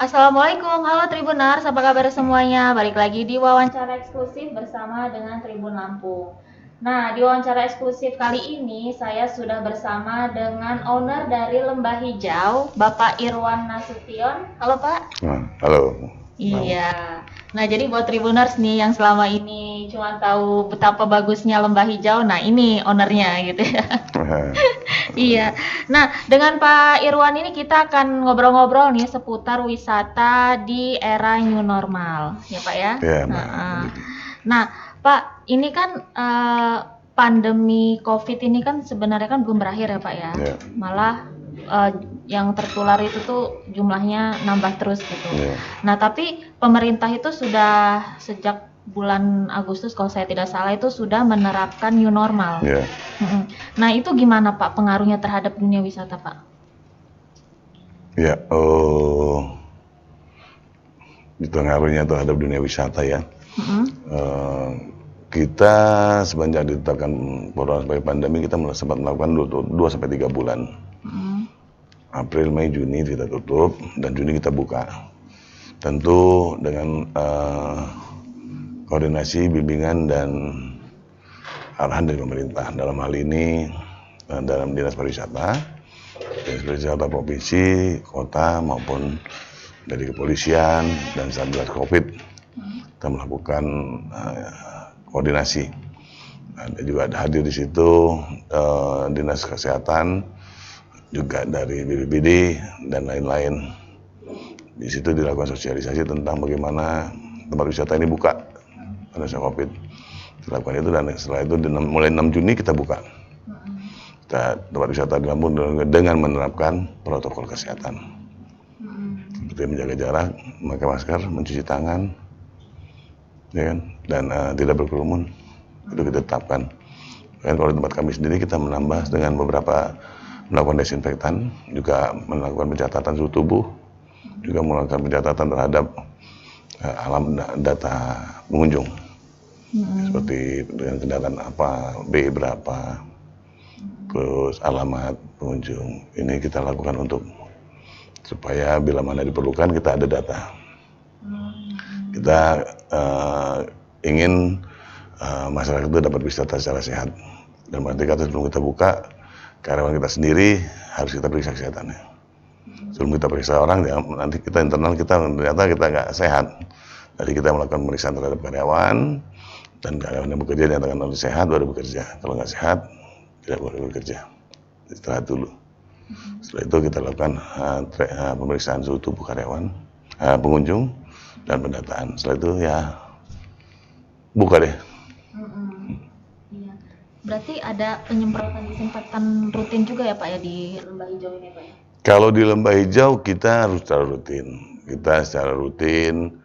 Assalamualaikum, halo Tribuners, apa kabar semuanya? Balik lagi di wawancara eksklusif bersama dengan Tribun Lampung. Nah, di wawancara eksklusif kali ini saya sudah bersama dengan owner dari Lembah Hijau, Bapak Irwan Nasution. Halo Pak. Halo. Iya. Nah, jadi buat Tribuners nih yang selama ini cuma tahu betapa bagusnya Lembah Hijau, nah ini ownernya gitu ya. Iya. Nah, dengan Pak Irwan ini kita akan ngobrol-ngobrol nih seputar wisata di era new normal, ya Pak ya? Ya, Nah, Pak, ini kan pandemi COVID ini kan sebenarnya kan belum berakhir ya Pak ya? Ya. Malah yang tertular itu tuh jumlahnya nambah terus gitu. Ya. Nah, tapi pemerintah itu sudah sejak bulan Agustus kalau saya tidak salah itu sudah menerapkan new normal. Ya. Nah, itu gimana Pak pengaruhnya terhadap dunia wisata Pak? Ya, pengaruhnya terhadap dunia wisata ya. Kita semenjak ditetapkan corona sebagai pandemi, kita sempat melakukan 2-3 bulan. April, Mei, Juni kita tutup, dan Juni kita buka. Tentu dengan koordinasi, bimbingan, dan arahan dari pemerintah. Dalam hal ini, dalam Dinas Pariwisata Provinsi, Kota, maupun dari kepolisian dan Satgas Covid, kita melakukan koordinasi. Dan juga ada hadir di situ Dinas Kesehatan, juga dari BPBD dan lain-lain. Di situ dilakukan sosialisasi tentang bagaimana tempat wisata ini buka pada saat Covid. Dilakukan itu, dan setelah itu mulai 6 Juni kita buka. Tempat wisata di Lampung dengan menerapkan protokol kesehatan. Seperti menjaga jarak, memakai masker, mencuci tangan, ya kan? Dan tidak berkerumun. Itu kita tetapkan. Dan kalau di tempat kami sendiri kita menambah dengan melakukan desinfektan, juga melakukan pencatatan suhu tubuh, juga melakukan pencatatan terhadap data pengunjung. Seperti dengan kendaraan apa, BI berapa, terus alamat pengunjung. Ini kita lakukan untuk supaya bila mana diperlukan kita ada data. Kita ingin masyarakat itu dapat wisata secara sehat. Dan berarti kata sebelum kita buka, karyawan kita sendiri harus kita periksa kesehatannya. Sebelum kita periksa orang, ya, nanti kita internal ternyata kita nggak sehat. Jadi kita melakukan pemeriksaan terhadap karyawan, dan karyawan yang bekerja dinyatakan harus sehat baru bekerja. Kalau nggak sehat, tidak boleh bekerja. Istirahat dulu. Setelah itu kita lakukan pemeriksaan suhu tubuh karyawan, pengunjung, dan pendataan. Setelah itu ya buka deh. Iya. Berarti ada penyemprotan disinfektan rutin juga ya Pak ya di Lembah Hijau ini Pak ya? Kalau di Lembah Hijau kita harus secara rutin. Kita secara rutin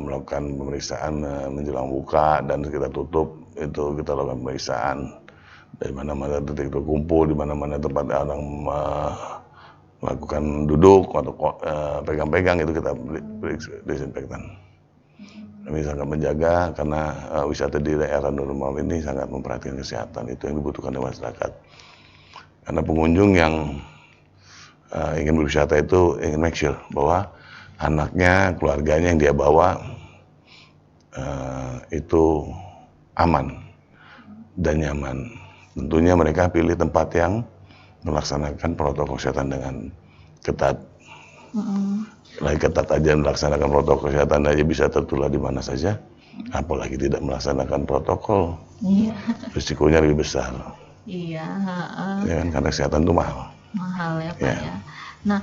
melakukan pemeriksaan menjelang buka, dan kita tutup itu kita lakukan pemeriksaan dari mana-mana titik terkumpul, di mana-mana tempat orang melakukan duduk atau pegang-pegang, itu kita desinfektan. Kami sangat menjaga karena wisata di daerah normal ini sangat memperhatikan kesehatan, itu yang dibutuhkan oleh masyarakat. Karena pengunjung yang ingin berwisata itu ingin make sure bahwa anaknya, keluarganya yang dia bawa itu aman dan nyaman. Tentunya mereka pilih tempat yang melaksanakan protokol kesehatan dengan ketat. Lagi ketat aja melaksanakan protokol kesehatan aja bisa tertular di mana saja, apalagi tidak melaksanakan protokol. Iya. Risikonya lebih besar. Iya. Ya kan, karena kesehatan itu mahal. Mahal ya Pak ya. Nah,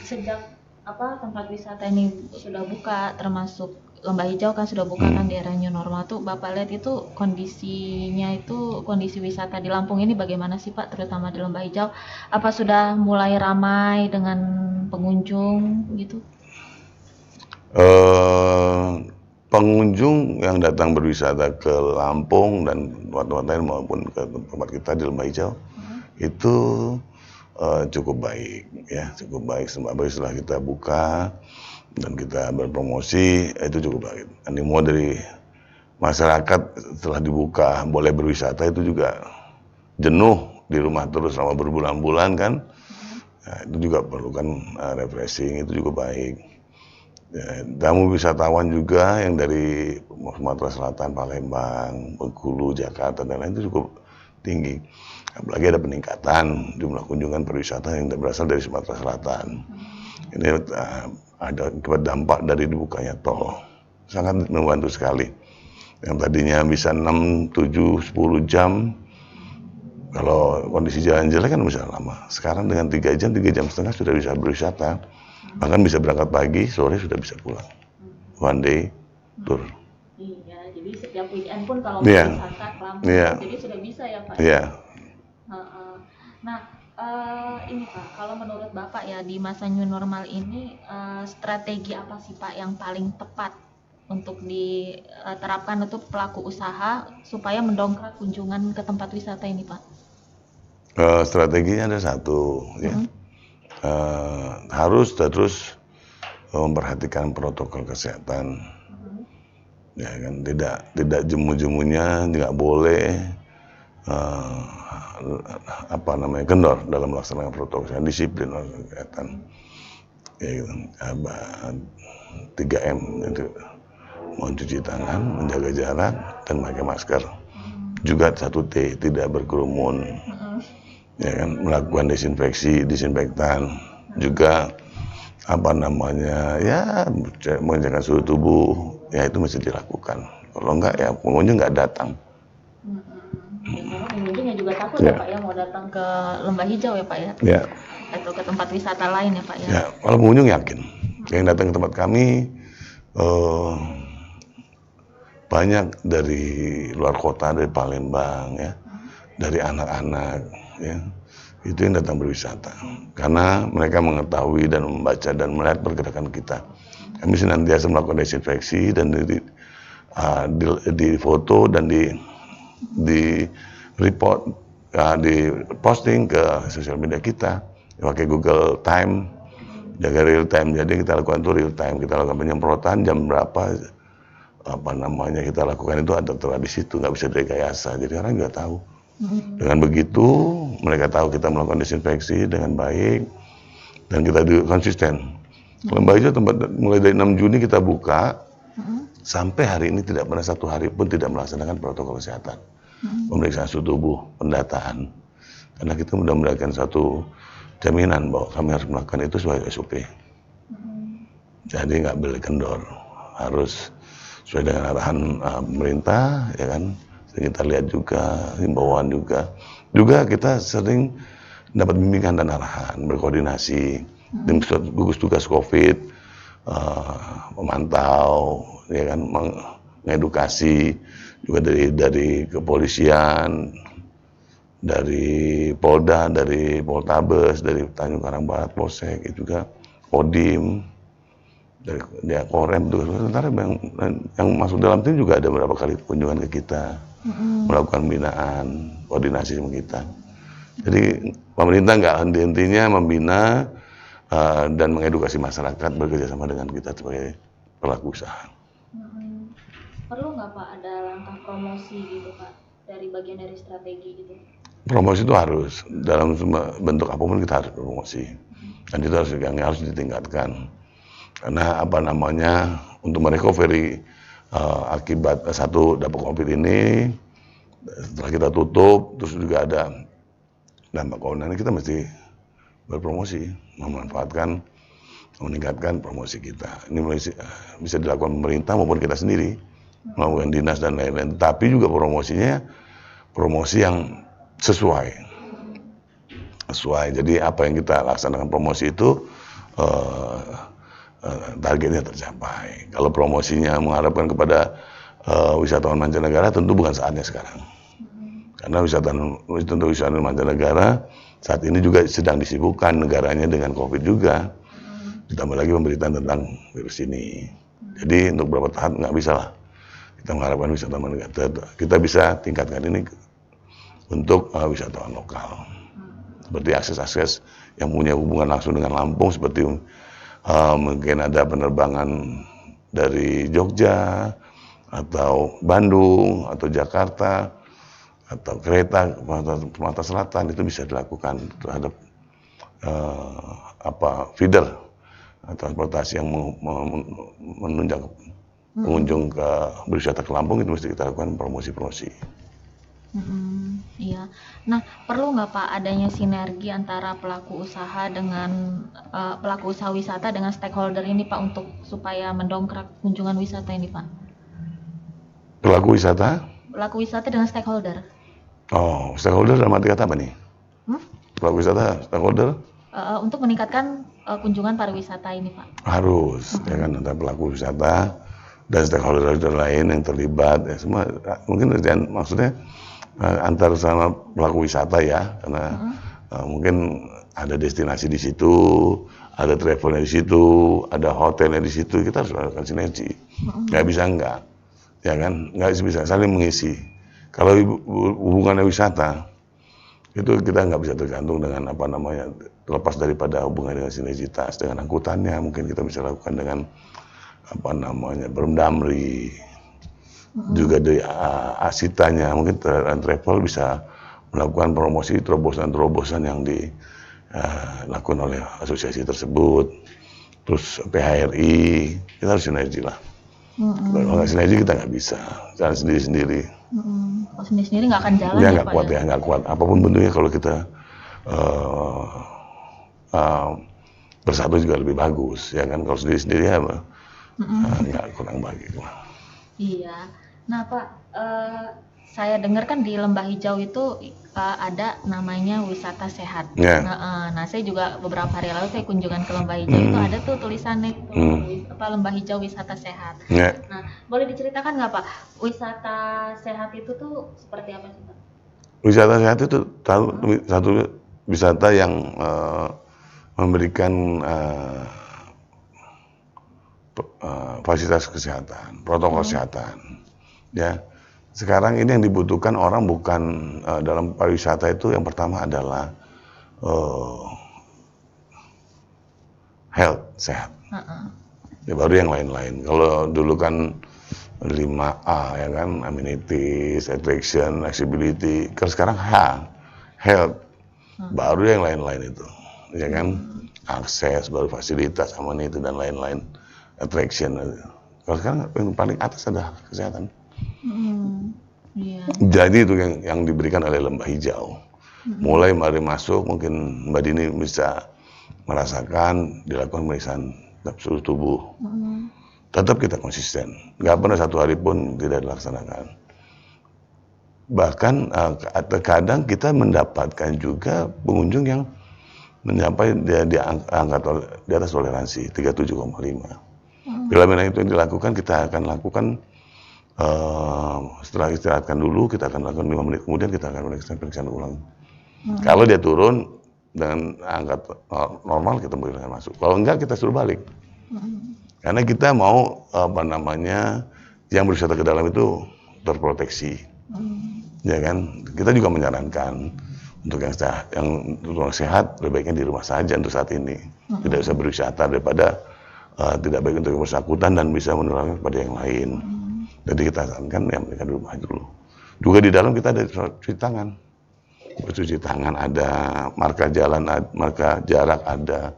sejak tempat wisata ini sudah buka, termasuk Lembah Hijau kan sudah buka kan di era new normal tuh, Bapak lihat itu kondisi wisata di Lampung ini bagaimana sih Pak, terutama di Lembah Hijau? Apa sudah mulai ramai dengan pengunjung gitu? Pengunjung yang datang berwisata ke Lampung dan tempat-tempat lain maupun ke tempat kita di Lembah Hijau itu cukup baik ya, cukup baik. Setelah kita buka dan kita berpromosi, itu cukup baik. Animo dari masyarakat setelah dibuka boleh berwisata itu juga jenuh di rumah terus selama berbulan-bulan kan, Nah, itu juga perlukan refreshing, itu juga baik. Ya, tamu wisatawan juga yang dari Sumatera Selatan, Palembang, Bengkulu, Jakarta dan lain itu cukup tinggi. Apalagi ada peningkatan jumlah kunjungan pariwisata yang berasal dari Sumatera Selatan. Ini ada akibat dampak dari dibukanya tol. Sangat membantu sekali. Yang tadinya bisa 6, 7, 10 jam, kalau kondisi jalan jelek kan bisa lama. Sekarang dengan 3 jam, 3 jam setengah sudah bisa berwisata. Bahkan bisa berangkat pagi, sore sudah bisa pulang. One day tour. Iya, jadi setiap weekend pun kalau mau wisata ke Lampung, jadi sudah bisa ya Pak? Iya. Nah, ini Pak, kalau menurut Bapak ya di masa new normal ini strategi apa sih Pak yang paling tepat untuk diterapkan untuk pelaku usaha supaya mendongkrak kunjungan ke tempat wisata ini Pak? Strateginya ada satu, ya. Harus terus memperhatikan protokol kesehatan, ya kan, tidak jemu-jemunya, nggak boleh kendor dalam melaksanakan protokol kesehatan, disiplin kesehatan, ya, 3M itu, mencuci tangan, menjaga jarak, dan pakai masker. Juga 1T, tidak berkerumun. Ya kan, melakukan disinfektan, juga mengecek suhu tubuh, ya itu mesti dilakukan. Kalau enggak ya pengunjung nggak datang. Pengunjungnya juga takut ya Pak ya mau datang ke Lembah Hijau ya Pak ya? Ya. Atau ke tempat wisata lain ya Pak ya? Ya, kalau pengunjung yakin, yang datang ke tempat kami banyak dari luar kota, dari Palembang ya, dari anak-anak ya, itu yang datang berwisata karena mereka mengetahui dan membaca dan melihat pergerakan kita. Kami senantiasa melakukan desinfeksi dan di foto dan di report, di posting ke sosial media kita pakai Google Time, jaga real time. Jadi kita lakukan itu real time, kita lakukan penyemprotan jam berapa, kita lakukan itu ada di situ, nggak bisa direkayasa, jadi orang nggak tahu. Dengan begitu mereka tahu kita melakukan desinfeksi dengan baik dan kita konsisten. Lembah Hijau tempat mulai dari 6 Juni kita buka sampai hari ini tidak pernah satu hari pun tidak melaksanakan protokol kesehatan, pemeriksaan suhu tubuh, pendataan, karena kita sudah mendapatkan satu jaminan bahwa kami harus melakukan itu sebagai SOP. Jadi nggak boleh kendor, harus sesuai dengan arahan pemerintah, ya kan. Kita lihat juga himbauan juga kita sering dapat bimbingan dan arahan, berkoordinasi dengan gugus tugas COVID, memantau, ya kan, mengedukasi juga dari kepolisian, dari Polda, dari Poltabes, dari Tanjung Karang Barat, Polsek, itu juga Kodim, dari Korem, sementara yang masuk dalam tim juga ada beberapa kali kunjungan ke kita, melakukan binaan, koordinasi sama kita. Jadi pemerintah nggak henti-hentinya membina dan mengedukasi masyarakat bekerjasama dengan kita sebagai pelaku usaha. Perlu nggak Pak ada langkah promosi gitu Pak dari bagian dari strategi gitu? Promosi itu harus, dalam bentuk apapun kita harus promosi, dan itu harus ditingkatkan. Karena untuk merecovery akibat satu dampak COVID ini, setelah kita tutup, terus juga ada dampak corona ini, kita mesti berpromosi, meningkatkan promosi kita. Ini bisa dilakukan pemerintah maupun kita sendiri, melakukan dinas dan lain-lain. Tapi juga promosinya promosi yang sesuai. Jadi apa yang kita laksanakan promosi itu targetnya tercapai. Kalau promosinya mengharapkan kepada wisatawan mancanegara, tentu bukan saatnya sekarang. Karena wisatawan mancanegara saat ini juga sedang disibukkan negaranya dengan COVID juga. Ditambah lagi pemberitaan tentang virus ini. Jadi untuk beberapa tahap nggak bisa lah kita mengharapkan wisatawan mancanegara. Kita bisa tingkatkan ini untuk wisatawan lokal. Seperti akses-akses yang punya hubungan langsung dengan Lampung, seperti mungkin ada penerbangan dari Jogja atau Bandung atau Jakarta atau kereta ke Sumatera Selatan, itu bisa dilakukan terhadap feeder transportasi yang menunjang pengunjung ke berwisata ke Lampung, itu mesti kita lakukan promosi. Iya. Nah, perlu nggak Pak adanya sinergi antara pelaku usaha dengan pelaku usaha wisata dengan stakeholder ini Pak untuk supaya mendongkrak kunjungan wisata ini Pak? Pelaku wisata? Pelaku wisata dengan stakeholder. Oh, stakeholder dalam arti kata apa nih? Pelaku wisata, stakeholder? Untuk meningkatkan kunjungan pariwisata ini Pak. Harus, ya kan, antara pelaku wisata dan stakeholder lain yang terlibat, ya semua mungkin maksudnya antar sama pelaku wisata ya, karena mungkin ada destinasi di situ, ada travelnya di situ, ada hotelnya di situ, kita harus melakukan sinergi. Nggak bisa enggak, ya kan, nggak bisa saling mengisi. Kalau hubungannya wisata, itu kita nggak bisa tergantung dengan terlepas daripada hubungan dengan sinergitas, dengan angkutannya, mungkin kita bisa lakukan dengan bermdamri, juga dari asitanya, mungkin travel bisa melakukan promosi terobosan-terobosan yang dilakukan oleh asosiasi tersebut. Terus PHRI, kita harus sinergi lah. Kalau nggak sinergi kita nggak bisa, jalan sendiri-sendiri. Kalau sendiri-sendiri nggak akan jalan ya nggak kuat ya, nggak kuat. Apapun bentuknya kalau kita bersatu juga lebih bagus, ya kan. Kalau sendiri-sendiri ya nggak kurang bagus lah. Iya. Nah Pak, saya dengar kan di Lembah Hijau itu ada namanya wisata sehat. Yeah. Nah, saya juga beberapa hari lalu saya kunjungan ke Lembah Hijau itu ada tuh tulisannya itu Lembah Hijau wisata sehat. Yeah. Nah, boleh diceritakan nggak Pak, wisata sehat itu tuh seperti apa sih Pak? Wisata sehat itu satu wisata yang memberikan fasilitas kesehatan, protokol kesehatan. Ya, sekarang ini yang dibutuhkan orang bukan dalam pariwisata itu yang pertama adalah health, sehat. Ya, baru yang lain-lain. Kalau dulu kan 5A ya kan, amenities, attraction, accessibility. Kalau sekarang health, baru yang lain-lain itu, ya kan, akses, baru fasilitas, amenity dan lain-lain. Attraction. Kalau sekarang yang paling atas adalah kesehatan. Yeah. Jadi itu yang diberikan oleh Lembah Hijau. Mulai mari masuk, mungkin Mbak Dini bisa merasakan dilakukan pemeriksaan seluruh tubuh. Tetap kita konsisten. Nggak pernah satu hari pun tidak dilaksanakan. Bahkan terkadang kita mendapatkan juga pengunjung yang mencapai di atas toleransi 37,5. Bila mana itu yang dilakukan, kita akan lakukan setelah istirahatkan dulu, kita akan lakukan 5 menit kemudian kita akan pemeriksaan ulang. Kalau dia turun dengan angka normal, kita bolehkan masuk. Kalau enggak, kita suruh balik. Karena kita mau yang berwisata ke dalam itu terproteksi. Ya kan? Kita juga menyarankan untuk yang sehat lebih baiknya di rumah saja untuk saat ini. Tidak usah berwisata daripada tidak baik untuk yang bersangkutan dan bisa menularkan kepada yang lain. Jadi kita sarankan yang mereka di rumah dulu. Juga di dalam kita ada cuci tangan. Cuci tangan ada, marka jalan, marka jarak ada,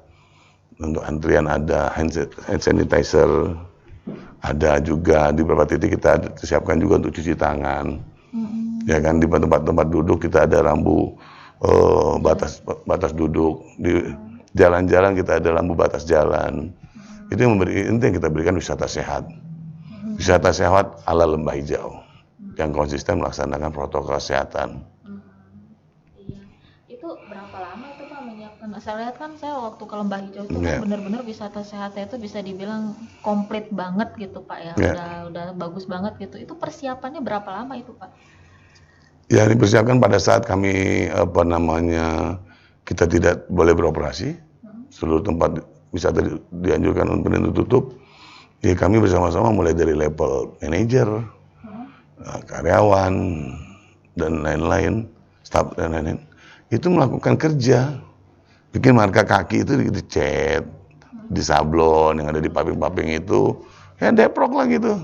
untuk antrian ada, hand sanitizer ada juga. Di beberapa titik kita siapkan juga untuk cuci tangan. Ya kan, di tempat-tempat duduk kita ada rambu batas duduk. Di jalan-jalan kita ada lampu batas jalan. Itu yang kita berikan wisata sehat. Wisata sehat ala Lembah Hijau yang konsisten melaksanakan protokol kesehatan. Iya. Itu berapa lama itu Pak menyiapkan? Saya lihat kan saya waktu ke Lembah Hijau itu kan benar-benar wisata sehatnya itu bisa dibilang komplit banget gitu Pak ya. Udah bagus banget gitu. Itu persiapannya berapa lama itu Pak? Ya, dipersiapkan pada saat kami kita tidak boleh beroperasi. Seluruh tempat wisata dianjurkan untuk tutup. Ya, kami bersama-sama mulai dari level manajer, karyawan, dan lain-lain, staf dan lain-lain, itu melakukan kerja, bikin marka kaki itu dicat, disablon yang ada di paping-paping itu, ya deprok lah gitu,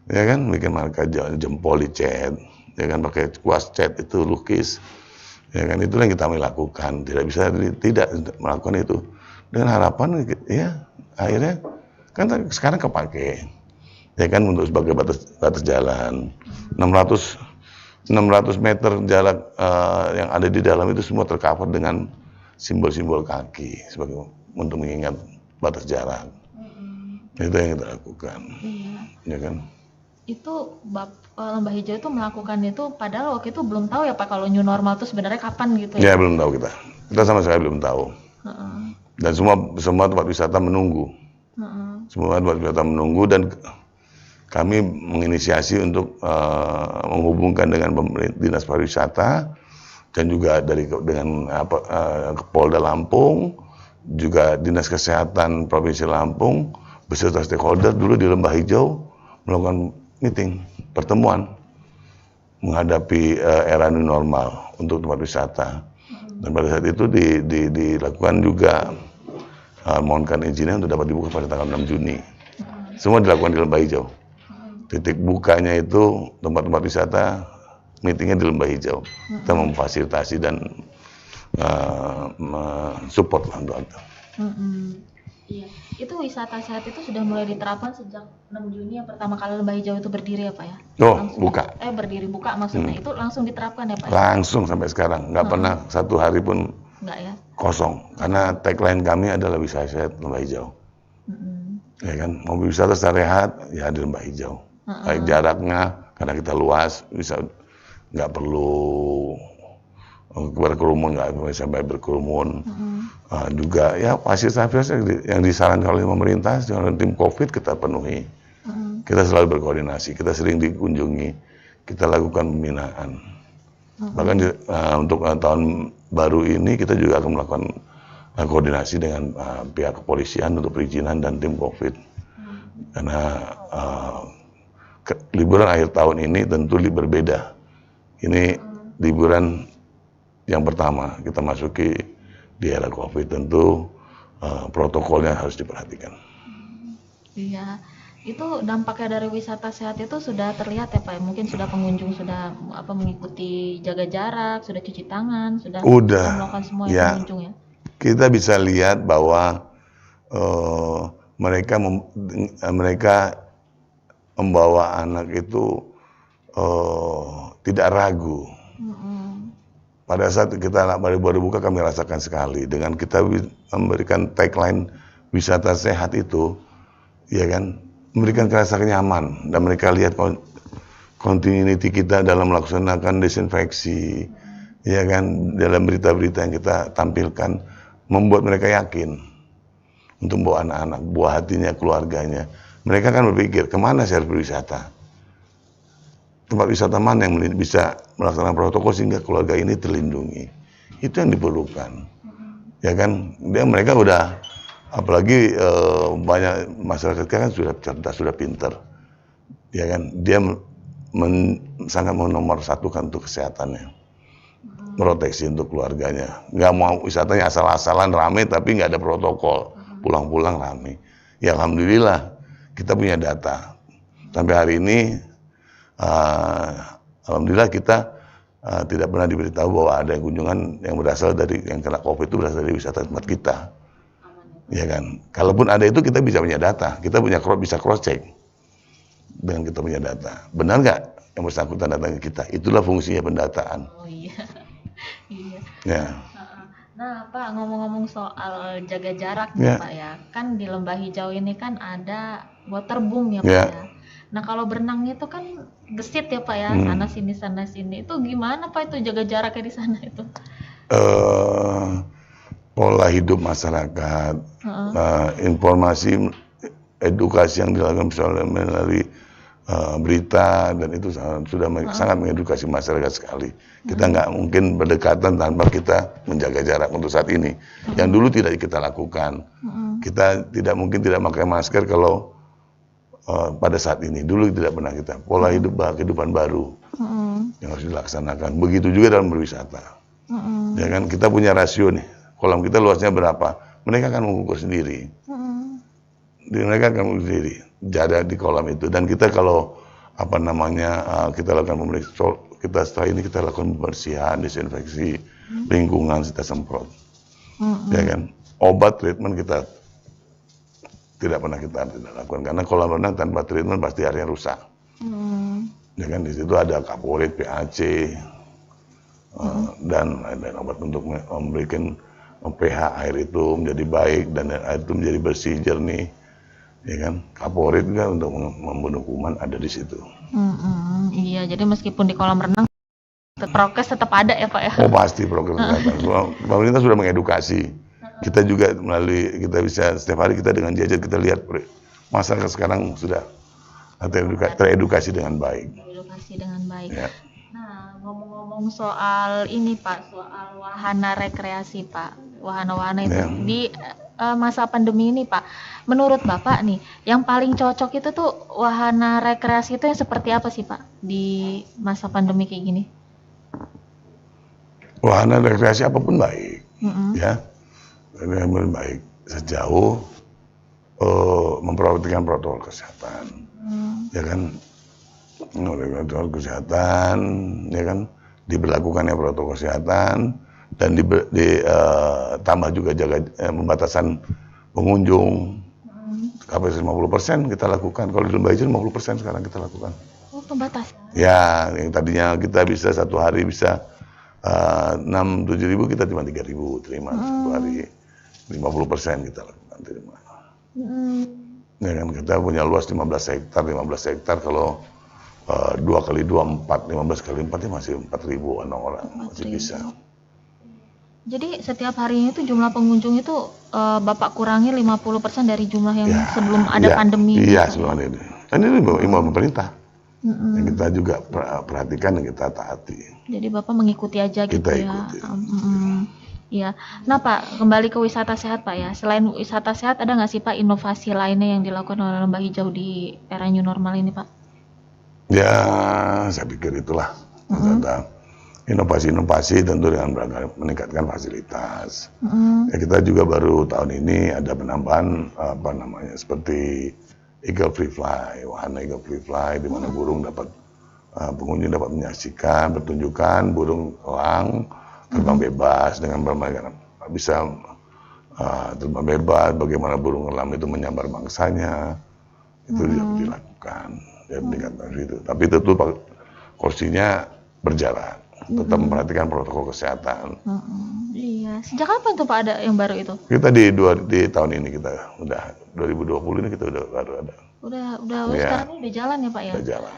ya kan, bikin marka jempol dicat, ya kan, pakai kuas cat itu lukis, Ya kan, itulah yang kita lakukan. Tidak bisa tidak melakukan itu. Dengan harapan ya akhirnya kan sekarang kepake. Ya kan, untuk sebagai batas jalan. 600 meter jalan yang ada di dalam itu semua tercover dengan simbol-simbol kaki sebagai untuk mengingat batas jarak. Itu yang kita lakukan. Ya kan? Itu Lembah Hijau itu melakukan itu padahal waktu itu belum tahu ya Pak kalau new normal itu sebenarnya kapan gitu ya? Ya belum tahu kita sama sekali belum tahu. Dan semua tempat wisata menunggu. Semua tempat wisata menunggu dan kami menginisiasi untuk menghubungkan dengan Dinas Pariwisata dan juga dengan Polda Lampung, juga Dinas Kesehatan Provinsi Lampung beserta stakeholder dulu di Lembah Hijau melakukan meeting, pertemuan menghadapi era new normal untuk tempat wisata. Dan pada saat itu dilakukan juga mohonkan izinnya untuk dapat dibuka pada tanggal 6 Juni. Semua dilakukan di Lembah Hijau. Titik bukanya itu tempat-tempat wisata, meetingnya di Lembah Hijau. Kita memfasilitasi dan support lah untuk itu. Iya, itu wisata sehat itu sudah mulai diterapkan sejak 6 Juni yang pertama kali Lembah Hijau itu berdiri ya Pak ya? Buka. Berdiri buka maksudnya, itu langsung diterapkan ya Pak? Langsung sampai sekarang, nggak pernah satu hari pun ya? Kosong, karena tagline kami adalah wisata sehat Lembah Hijau. Ya kan, mau wisata sehat ya di Lembah Hijau. Baik jaraknya, karena kita luas, bisa nggak perlu berkerumun, nggak sampai berkerumun. Juga ya fasilitas yang disarankan oleh pemerintah dengan tim COVID kita penuhi. Kita selalu berkoordinasi, kita sering dikunjungi, kita lakukan pembinaan. Bahkan untuk tahun baru ini kita juga akan melakukan koordinasi dengan pihak kepolisian untuk perizinan dan tim COVID. Karena liburan akhir tahun ini tentu berbeda. Ini liburan yang pertama kita masuki di era COVID, tentu protokolnya harus diperhatikan. Iya, itu dampaknya dari wisata sehat itu sudah terlihat ya Pak. Mungkin sudah pengunjung sudah mengikuti jaga jarak, sudah cuci tangan, sudah melakukan semua ya, pengunjung ya. Kita bisa lihat bahwa mereka membawa anak itu tidak ragu. Pada saat kita baru buka kami rasakan sekali dengan kita memberikan tagline wisata sehat itu, ya kan, memberikan rasa nyaman dan mereka lihat continuity kita dalam melaksanakan desinfeksi, ya kan, dalam berita-berita yang kita tampilkan membuat mereka yakin untuk membawa anak-anak, buah hatinya, keluarganya. Mereka kan berpikir kemana saya harus berwisata? Tempat wisata mana yang bisa melaksanakan protokol sehingga keluarga ini terlindungi. Itu yang diperlukan. Ya kan, mereka udah, apalagi banyak masyarakat kan sudah cerdas, sudah pintar. Ya kan, dia sangat menomorsatukan untuk kesehatannya. Proteksi untuk keluarganya. Nggak mau wisatanya asal-asalan rame tapi nggak ada protokol. Pulang-pulang rame. Ya alhamdulillah kita punya data. Sampai hari ini alhamdulillah kita tidak pernah diberitahu bahwa ada kunjungan yang berasal dari yang kena COVID itu berasal dari wisata tempat kita. Ya kan. Kalaupun ada itu kita bisa punya data, kita bisa cross check dengan kita punya data. Benar nggak yang bersangkutan datang ke kita? Itulah fungsinya pendataan. Oh iya. Iya. Ya. Nah Pak, ngomong-ngomong soal jaga jarak nih Pak ya, kan di Lembah Hijau ini kan ada waterboom ya Pak ya. Nah kalau berenang itu kan gesit ya Pak ya, sana sini. Itu gimana Pak itu jaga jaraknya di sana itu? Pola hidup masyarakat, informasi, edukasi yang dilakukan misalnya melalui berita dan itu sudah sangat mengedukasi masyarakat sekali. Kita nggak mungkin berdekatan tanpa kita menjaga jarak untuk saat ini. Yang dulu tidak kita lakukan. Kita tidak mungkin tidak pakai masker kalau pada saat ini. Dulu tidak pernah kita. Pola hidup kehidupan baru yang harus dilaksanakan. Begitu juga dalam berwisata. Ya kan, kita punya rasio nih. Kolam kita luasnya berapa? Mereka akan mengukur sendiri. Mereka akan mengukur sendiri. Jarak di kolam itu. Dan kita kalau kita lakukan pemeriksaan, setelah ini kita lakukan pembersihan, desinfeksi, lingkungan kita semprot, ya kan. Obat treatment kita tidak pernah kita tidak lakukan karena kolam renang tanpa treatment pasti airnya rusak. Ya kan, di situ ada kaporit, PAC, dan lain-lain obat untuk memberikan pH air itu menjadi baik dan air itu menjadi bersih jernih. Ya kan, kaporit kan untuk membunuh kuman ada di situ. Iya, jadi meskipun di kolam renang prokes tetap ada ya Pak ya? Oh pasti prokes kesehatan. Pemerintah sudah mengedukasi. Kita juga melalui, kita bisa setiap hari kita dengan gadget kita lihat masyarakat sekarang sudah teredukasi dengan baik. Teredukasi dengan baik. Ya. Nah, ngomong-ngomong soal ini Pak, soal wahana rekreasi Pak, wahana-wahana itu di masa pandemi ini Pak, menurut Bapak nih, yang paling cocok itu tuh wahana rekreasi itu yang seperti apa sih Pak di masa pandemi kayak gini? Wahana rekreasi apapun baik, ya, apapun baik sejauh memperhatikan protokol kesehatan, ya kan, protokol kesehatan, ya kan, diberlakukannya protokol kesehatan. Dan ditambah juga jaga pembatasan pengunjung, kapasitas 50% kita lakukan. Kalau di Lembah Hijau 50% sekarang kita lakukan. Oh, pembatas? Ya, yang tadinya kita bisa satu hari bisa 6-7 ribu, kita cuma 3 ribu terima satu hari. 50% kita lakukan terima. Ya kan, kita punya luas 15 hektar kalau 2 kali 2 4, 15 kali 4 ya masih 4.000 orang masih bisa. Jadi setiap harinya itu jumlah pengunjung itu Bapak kurangi 50% dari jumlah yang sebelum ada pandemi. Iya, sebelum ada ini. Dan ini imbauan pemerintah. Yang kita juga perhatikan dan kita taati. Jadi Bapak mengikuti aja gitu kita ya. Ikuti. Iya. Nah Pak, kembali ke wisata sehat Pak ya. Selain wisata sehat ada nggak sih Pak inovasi lainnya yang dilakukan oleh Lembah Hijau di era new normal ini Pak? Ya, saya pikir itulah. Ada inovasi-inovasi tentu dengan meningkatkan fasilitas. Ya, kita juga baru tahun ini ada penambahan seperti Eagle Free Fly, wahana Eagle Free Fly di mana burung dapat pengunjung dapat menyaksikan pertunjukan burung elang terbang bebas dengan berbagai bisa terbang bebas, bagaimana burung elang itu menyambar bangsanya itu dilakukan ya meningkatkan itu. Tapi tentu kursinya berjarak. Tetap memperhatikan protokol kesehatan. Iya. Sejak kapan tuh Pak ada yang baru itu? Kita di tahun ini kita udah 2020 ini kita udah baru ada. Udah sekarang udah jalan ya Pak ya? Udah jalan.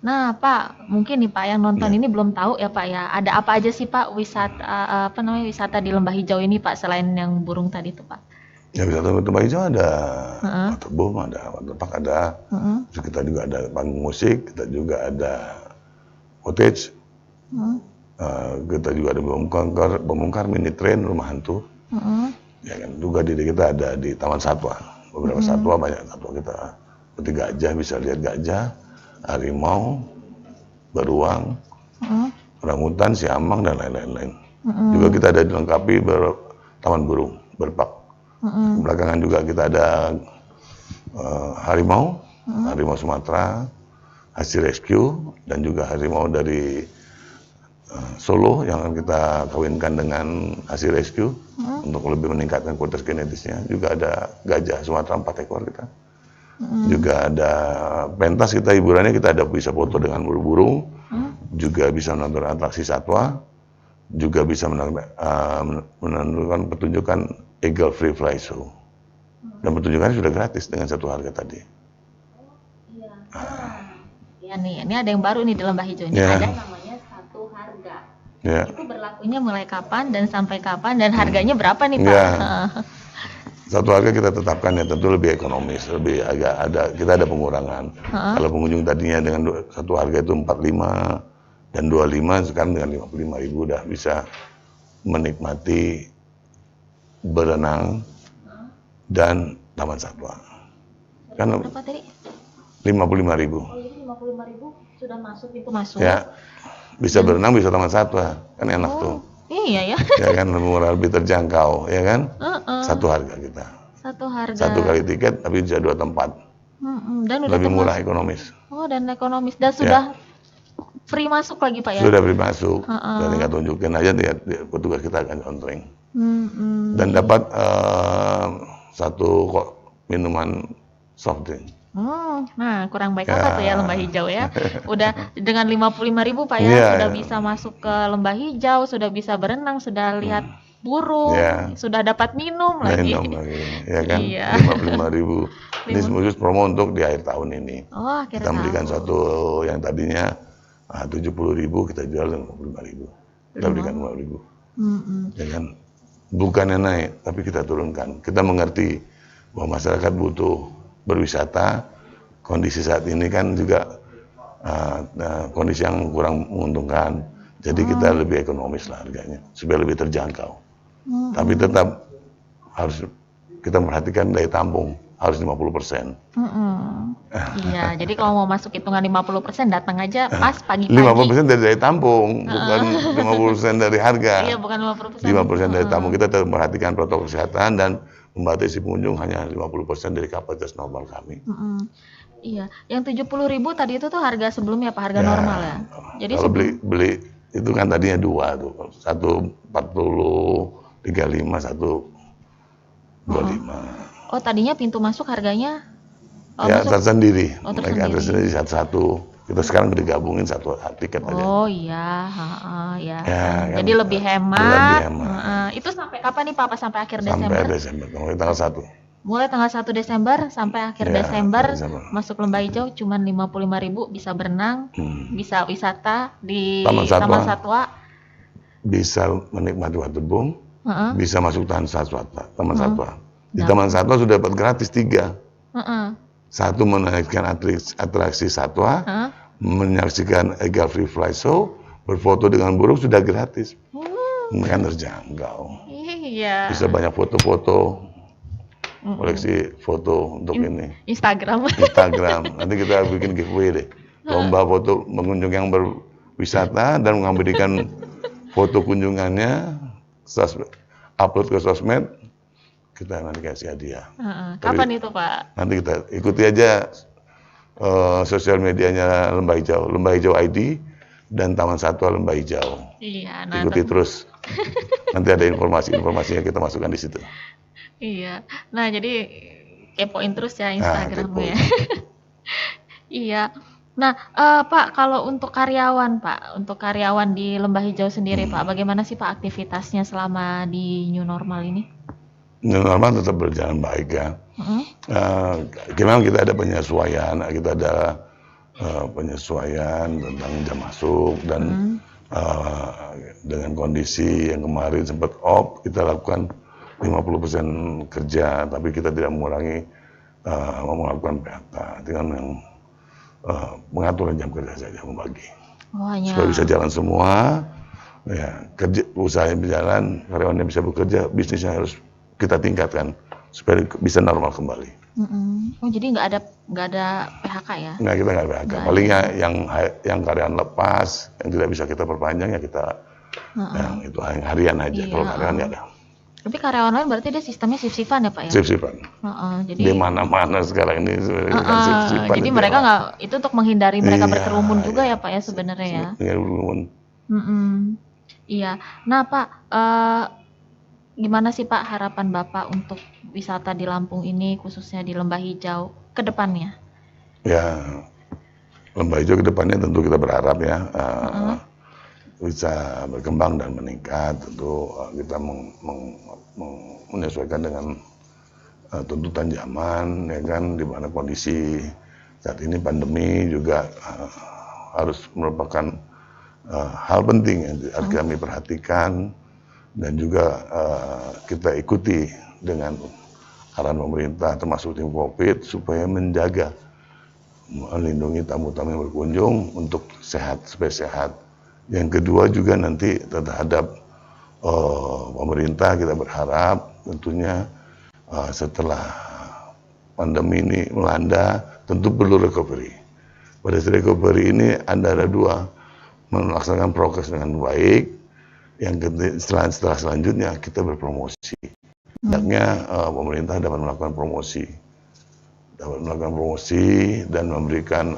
Nah Pak, mungkin nih Pak yang nonton ini belum tahu ya Pak ya. Ada apa aja sih Pak wisata wisata di Lembah Hijau ini Pak selain yang burung tadi tuh Pak? Ya wisata Lembah Hijau ada waterboom, ada waterpark ada. Terus kita juga ada panggung musik, kita juga ada cottage. Kita juga ada pembongkar mini train rumah hantu. Ya kan, juga di kita ada di Taman Satwa. Beberapa satwa, banyak satwa kita. Seperti gajah, bisa lihat gajah, harimau, beruang, orangutan, siamang dan lain-lain. Juga kita ada dilengkapi taman burung, berpak. Belakangan juga kita ada harimau Sumatera, hasil rescue, dan juga harimau dari Solo yang akan kita kawinkan dengan hasil rescue untuk lebih meningkatkan kualitas genetisnya. Juga ada gajah Sumatera 4 ekor kita. Juga ada pentas kita hiburannya, kita ada bisa foto dengan burung-burung, juga bisa menonton atraksi satwa, juga bisa menonton pertunjukan Eagle Free Fly Show. Dan pertunjukannya sudah gratis dengan satu harga tadi. Iya nih, ini ada yang baru nih di Lembah Hijau ini. Ada namanya satu harga. Itu berlakunya mulai kapan dan sampai kapan dan harganya berapa nih Pak? Satu harga kita tetapkan ya tentu lebih ekonomis, lebih kita ada pengurangan. Kalau pengunjung tadinya dengan satu harga itu 45 dan 25, sekarang dengan 55.000 udah bisa menikmati berenang dan taman satwa. Kan berapa tadi? 55.000. Oh, jadi 55.000 sudah masuk pintu masuk. Ya. Bisa berenang, bisa taman satwa. Kan enak tuh. Iya ya. Ya kan, lebih murah, lebih terjangkau, ya kan? Satu harga kita. Satu harga. Satu kali tiket, tapi bisa 2 tempat. Dan udah lebih murah, ekonomis. Oh, dan ekonomis. Dan sudah free masuk lagi Pak ya? Sudah free masuk. Dan tinggal tunjukin aja petugas kita akan counseling. Dan dapat satu minuman soft drink. Nah kurang baik apa tuh ya Lembah Hijau ya? Udah dengan 55.000 Pak ya, sudah bisa masuk ke Lembah Hijau, sudah bisa berenang, sudah lihat burung, sudah dapat minum lagi. Ya kan? 55.000. Ini khusus promo untuk di akhir tahun ini. Kita berikan satu yang tadinya 70.000, kita jual 55.000. Kita berikan 5.000. Ya kan? Bukannya naik, tapi kita turunkan. Kita mengerti bahwa masyarakat butuh berwisata. Kondisi saat ini kan juga kondisi yang kurang menguntungkan. Jadi kita lebih ekonomis lah harganya, supaya lebih terjangkau. Tapi tetap harus kita perhatikan daya tampung harus 50%. Iya, jadi kalau mau masuk hitungan 50% datang aja pas pagi-pagi. 50% dari daya tampung, bukan 50% dari harga. Iya, bukan 50%. 50% dari tampung. Kita tetap memperhatikan protokol kesehatan dan membatasi pengunjung hanya 50% dari kapasitas normal kami. Iya, yang 70.000 tadi itu tuh harga sebelumnya Pak, harga normal ya. Jadi kalau beli itu kan tadinya 2 tuh, 140, 35, 125. Tadinya pintu masuk harganya tersendiri. Mereka tersendiri satu-satu. Kita sekarang digabungin satu tiket aja. Ya. Kan, jadi lebih hemat. Itu sampai kapan nih Pak? Sampai akhir Desember? Sampai Desember, mulai tanggal 1. Mulai tanggal 1 Desember sampai akhir Desember masuk Lembah Hijau cuman 55.000, bisa berenang, bisa wisata di Taman Satwa. Bisa menikmati waterboom, bisa masuk Taman Satwa. Di Taman Satwa sudah dapat gratis 3. Satu menaikkan atraksi satwa, menyaksikan Eagle Free Fly Show, berfoto dengan burung sudah gratis. Kan terjangkau. Iya. Bisa banyak foto-foto, koleksi foto untuk ini. Instagram. Nanti kita bikin giveaway deh. Lomba foto pengunjung yang berwisata dan memberikan foto kunjungannya, upload ke sosmed. Kita nanti kasih hadiah. Kapan itu Pak? Nanti kita ikuti aja sosial medianya Lembah Hijau ID dan Taman Satwa Lembah Hijau. Iya. Ikuti terus. Nanti ada informasinya kita masukkan di situ. Iya. Nah jadi kepoin terus ya Instagramnya. Iya. Nah Pak, kalau untuk karyawan di Lembah Hijau sendiri Pak, bagaimana sih Pak aktivitasnya selama di new normal ini? New normal tetap berjalan baik ya. Memang kita ada penyesuaian, penyesuaian tentang jam masuk dan dengan kondisi yang kemarin sempat off, kita lakukan 50% kerja, tapi kita tidak mengurangi melakukan PHK dengan mengatur jam kerja saja, membagi supaya bisa jalan semua. Ya, usahanya berjalan, karyawannya bisa bekerja, bisnisnya harus kita tingkatkan supaya bisa normal kembali. Jadi nggak ada PHK ya? Nggak, kita nggak PHK. Palingnya yang karyawan lepas, yang tidak bisa kita perpanjang ya kita, yang itu harian aja. Kalau karyawan nggak ada. Tapi karyawan lain berarti dia sistemnya shift-shiftan ya Pak ya? Shift-shiftan. Jadi di mana-mana sekarang ini shift-shiftan. Jadi mereka nggak, itu untuk menghindari mereka berkerumun juga ya Pak ya sebenarnya ya? Berkerumun. Iya. Nah Pak, gimana sih Pak harapan Bapak untuk wisata di Lampung ini, khususnya di Lembah Hijau ke depannya? Ya, Lembah Hijau ke depannya tentu kita berharap ya bisa berkembang dan meningkat. Tentu kita menyesuaikan dengan tuntutan zaman, ya kan, di mana kondisi saat ini pandemi juga harus merupakan hal penting yang harus kami perhatikan. Dan juga kita ikuti dengan arahan pemerintah termasuk tim COVID supaya menjaga, melindungi tamu-tamu yang berkunjung untuk sehat, supaya sehat. Yang kedua juga nanti terhadap pemerintah kita berharap tentunya setelah pandemi ini melanda tentu perlu recovery. Pada saat recovery ini ada 2, melaksanakan prokes dengan baik. Yang setelah selanjutnya kita berpromosi. Hendaknya pemerintah dapat melakukan promosi dan memberikan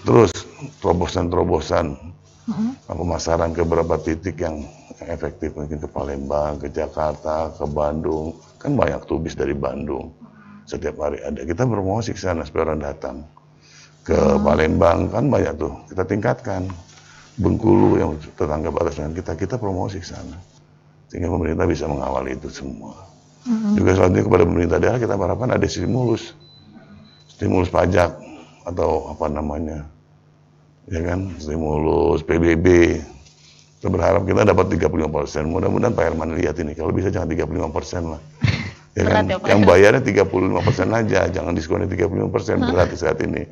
Terus terobosan-terobosan pemasaran ke beberapa titik yang efektif, mungkin ke Palembang, ke Jakarta, ke Bandung, kan banyak tuh bis dari Bandung setiap hari ada, kita promosi ke sana supaya orang datang. Ke Palembang kan banyak tuh, kita tingkatkan. Bengkulu yang tetangga batas dengan kita promosi ke sana sehingga pemerintah bisa mengawal itu semua. Juga selanjutnya kepada pemerintah daerah kita harapkan ada stimulus pajak atau apa namanya, ya kan, stimulus PBB. Kita berharap kita dapat 35%. Mudah-mudahan Pak Herman lihat ini, kalau bisa jangan 35% lah. Ya kan, yang bayarnya 35% aja, jangan diskonnya 35%, berat saat ini.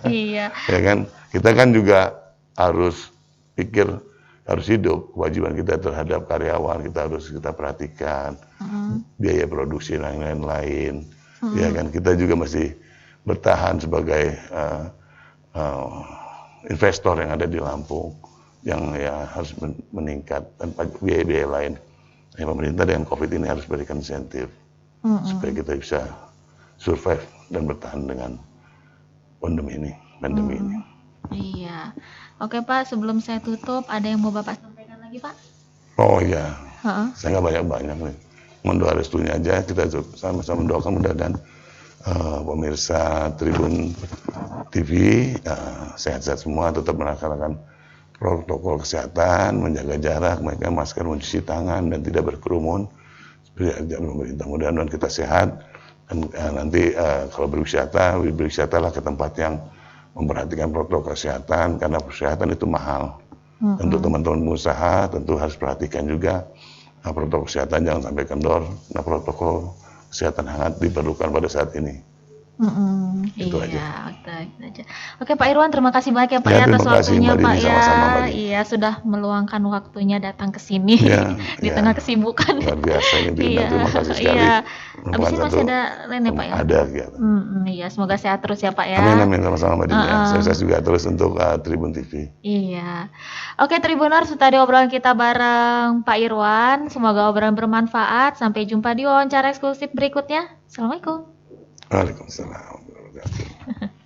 Iya. Ya kan, kita kan juga harus pikir, harus hidup, kewajiban kita terhadap karyawan kita perhatikan, biaya produksi dan lain-lain. Ya kan, kita juga masih bertahan sebagai investor yang ada di Lampung, yang ya harus meningkat, dan biaya-biaya lain. Ya, pemerintah dengan COVID ini harus berikan insentif supaya kita bisa survive dan bertahan dengan pandemi ini. Iya. Oke Pak, sebelum saya tutup, ada yang mau Bapak sampaikan lagi Pak? Oh iya, saya nggak banyak-banyak nih. Mohon doa restunya aja, kita sama-sama mendoakan mudah-mudahan pemirsa Tribun TV sehat-sehat semua, tetap melaksanakan protokol kesehatan, menjaga jarak, memakai masker, mencuci tangan, dan tidak berkerumun. Seperti ajaran pemerintah, mudah-mudahan kita sehat. Dan nanti kalau berwisatalah ke tempat yang memperhatikan protokol kesehatan, karena kesehatan itu mahal. Untuk teman-teman pengusaha tentu harus perhatikan juga protokol kesehatan, jangan sampai kendor. Nah, protokol kesehatan sangat diperlukan pada saat ini. Itu aja. Oke Pak Irwan, terima kasih banyak ya Pak ya atas waktunya Pak ya. Iya, sudah meluangkan waktunya datang ke sini di tengah kesibukan. Luar biasa ini. Terima kasih sekali. Habis ini masih ada lain ya Pak ya? Ada gitu. Iya, semoga sehat terus ya Pak ya. Amin sama-sama Mbak Dini. Sukses juga terus untuk Tribun TV. Iya. Oke Tribuners, tadi obrolan kita bareng Pak Irwan. Semoga obrolan bermanfaat. Sampai jumpa di wawancara eksklusif berikutnya. Assalamualaikum. Waalaikumsalam warahmatullahi wabarakatuh.